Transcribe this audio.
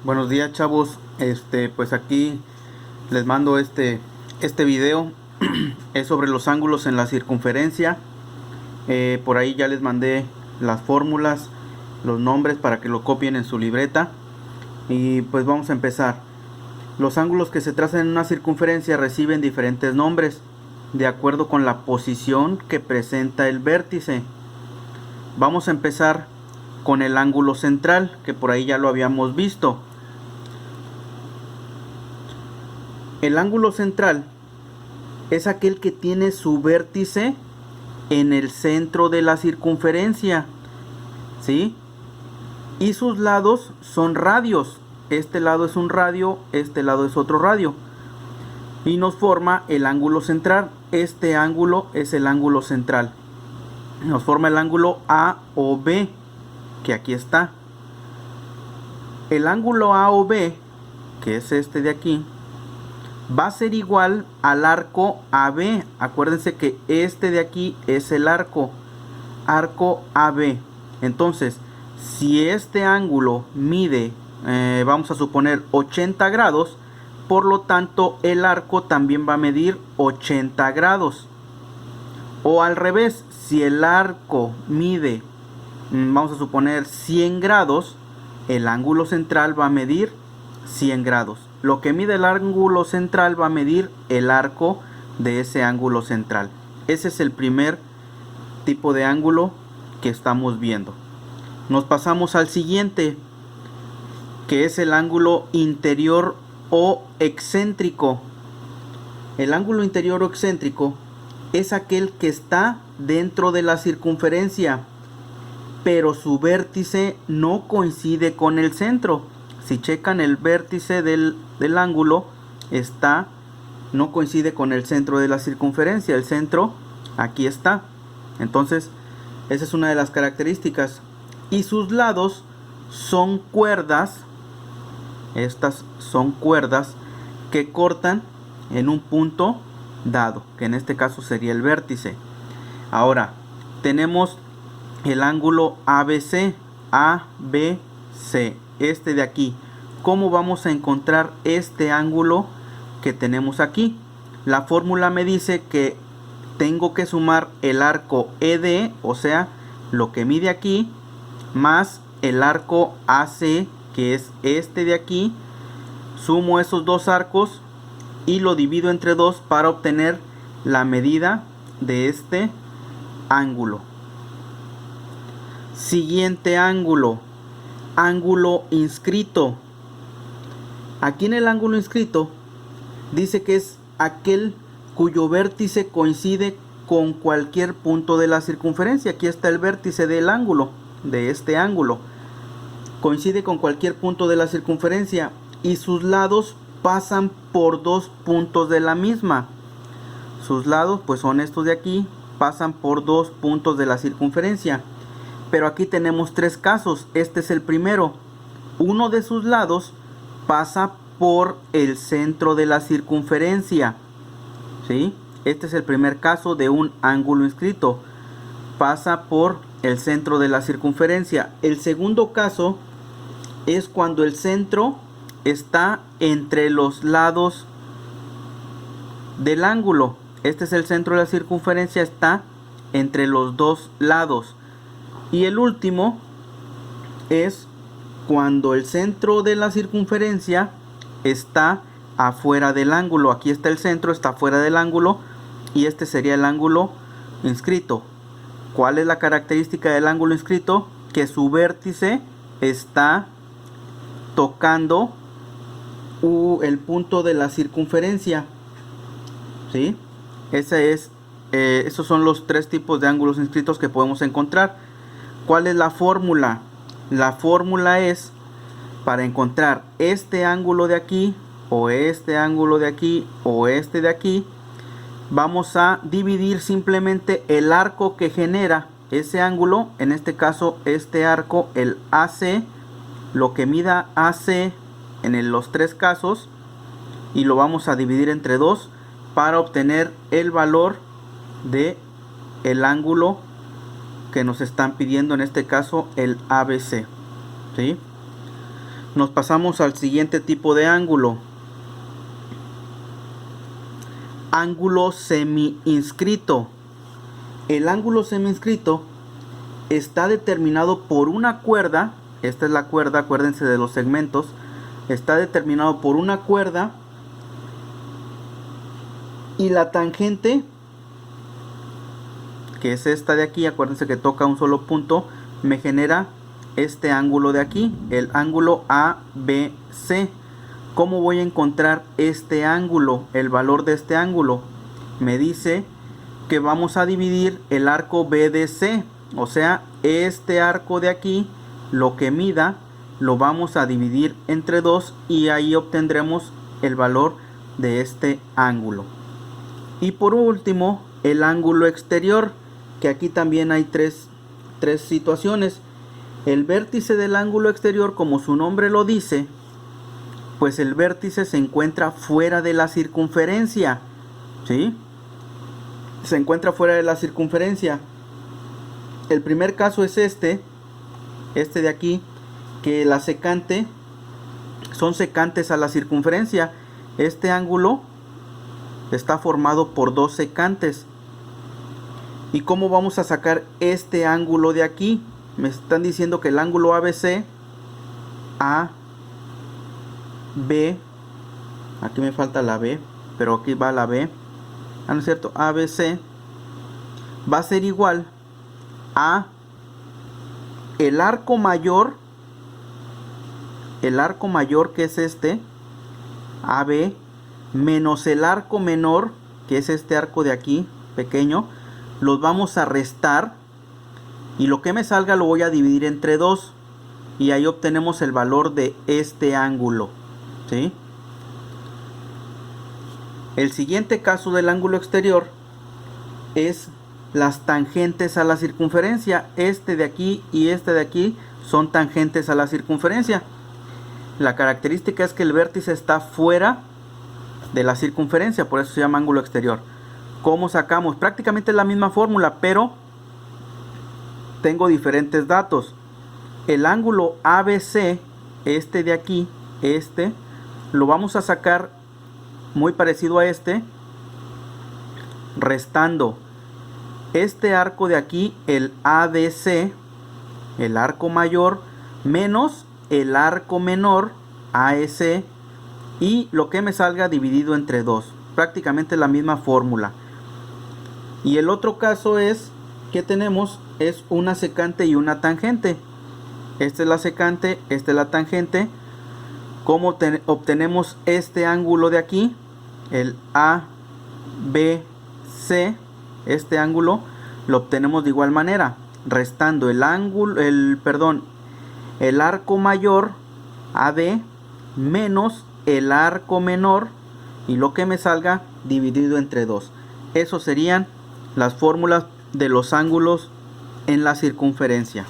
Buenos días, chavos. Pues aquí les mando este video. Es sobre los ángulos en la circunferencia. Por ahí ya les mandé las fórmulas, los nombres para que lo copien en su libreta. Y pues vamos a empezar. Los ángulos que se trazan en una circunferencia reciben diferentes nombres de acuerdo con la posición que presenta el vértice. Vamos a empezar con el ángulo central, que por ahí ya lo habíamos visto. El ángulo central es aquel que tiene su vértice en el centro de la circunferencia, ¿sí? Y sus lados son radios. Este lado es un radio, este lado es otro radio. Y nos forma el ángulo central. Este ángulo es el ángulo central. Nos forma el ángulo A o B, que aquí está. El ángulo A o B, que es este de aquí, va a ser igual al arco AB. Acuérdense que este de aquí es el arco AB. Entonces, si este ángulo mide, vamos a suponer 80 grados, por lo tanto el arco también va a medir 80 grados. O al revés, si el arco mide, vamos a suponer 100 grados, el ángulo central va a medir 100 grados. Lo que mide el ángulo central va a medir el arco de ese ángulo central. Ese es el primer tipo de ángulo que estamos viendo. Nos pasamos al siguiente, que es el ángulo interior o excéntrico. El ángulo interior o excéntrico es aquel que está dentro de la circunferencia, pero su vértice no coincide con el centro. Si checan, el vértice del ángulo no coincide con el centro de la circunferencia. El centro aquí está. Entonces, esa es una de las características. Y sus lados son cuerdas. Estas son cuerdas que cortan en un punto dado, que en este caso sería el vértice. Ahora, tenemos el ángulo ABC. ABC. Este de aquí. ¿Cómo vamos a encontrar este ángulo que tenemos aquí? La fórmula me dice que tengo que sumar el arco ED, o sea, lo que mide aquí, más el arco AC, que es este de aquí. Sumo esos dos arcos y lo divido entre 2 para obtener la medida de este ángulo. Siguiente ángulo. Ángulo inscrito. Aquí en el ángulo inscrito dice que es aquel cuyo vértice coincide con cualquier punto de la circunferencia. Aquí está el vértice del ángulo, de este ángulo. Coincide con cualquier punto de la circunferencia y sus lados pasan por dos puntos de la misma. Sus lados, pues son estos de aquí, pasan por dos puntos de la circunferencia. Pero aquí tenemos tres casos. Este es el primero. Uno de sus lados pasa por el centro de la circunferencia, ¿sí? Este es el primer caso de un ángulo inscrito. Pasa por el centro de la circunferencia. El segundo caso es cuando el centro está entre los lados del ángulo. Este es el centro de la circunferencia, está entre los dos lados. Y el último es cuando el centro de la circunferencia está afuera del ángulo. Aquí está el centro, está fuera del ángulo y este sería el ángulo inscrito. ¿Cuál es la característica del ángulo inscrito? Que su vértice está tocando el punto de la circunferencia, ¿sí? Esos son los tres tipos de ángulos inscritos que podemos encontrar. ¿Cuál es la fórmula? La fórmula es, para encontrar este ángulo de aquí, o este ángulo de aquí, o este de aquí, vamos a dividir simplemente el arco que genera ese ángulo, en este caso este arco, el AC, lo que mida AC en los tres casos, y lo vamos a dividir entre 2 para obtener el valor de el ángulo que nos están pidiendo, en este caso el ABC, ¿sí? Nos pasamos al siguiente tipo de ángulo. Ángulo semi-inscrito. El ángulo semi-inscrito está determinado por una cuerda. Esta es la cuerda, acuérdense de los segmentos. Está determinado por una cuerda. Y la tangente, que es esta de aquí, acuérdense que toca un solo punto, me genera este ángulo de aquí, el ángulo ABC. ¿Cómo voy a encontrar este ángulo? El valor de este ángulo me dice que vamos a dividir el arco BDC, o sea, este arco de aquí, lo que mida, lo vamos a dividir entre 2 y ahí obtendremos el valor de este ángulo. Y por último, el ángulo exterior, que aquí también hay tres situaciones. El vértice del ángulo exterior, como su nombre lo dice, pues el vértice se encuentra fuera de la circunferencia, ¿sí? Se encuentra fuera de la circunferencia. El primer caso es este de aquí, que la secante son secantes a la circunferencia. Este ángulo está formado por dos secantes. ¿Y cómo vamos a sacar este ángulo de aquí? Me están diciendo que el ángulo ABC, AB, aquí me falta la B, pero aquí va la B, ¿no es cierto? ABC va a ser igual a el arco mayor que es este, AB, menos el arco menor, que es este arco de aquí, pequeño. Los vamos a restar y lo que me salga lo voy a dividir entre 2 y ahí obtenemos el valor de este ángulo, ¿sí? El siguiente caso del ángulo exterior es las tangentes a la circunferencia. Este de aquí y este de aquí son tangentes a la circunferencia. La característica es que el vértice está fuera de la circunferencia, por eso se llama ángulo exterior. ¿Cómo sacamos? Prácticamente es la misma fórmula, pero tengo diferentes datos. El ángulo ABC, este de aquí, lo vamos a sacar muy parecido a restando este arco de aquí, el ADC, el arco mayor, menos el arco menor, AEC, y lo que me salga dividido entre 2. Prácticamente la misma fórmula. Y el otro caso es que tenemos una secante y una tangente. Esta es la secante, esta es la tangente. ¿Cómo obtenemos este ángulo de aquí? El ABC, este ángulo lo obtenemos de igual manera, restando el arco mayor AD menos el arco menor y lo que me salga dividido entre 2. Esos serían las fórmulas de los ángulos en la circunferencia.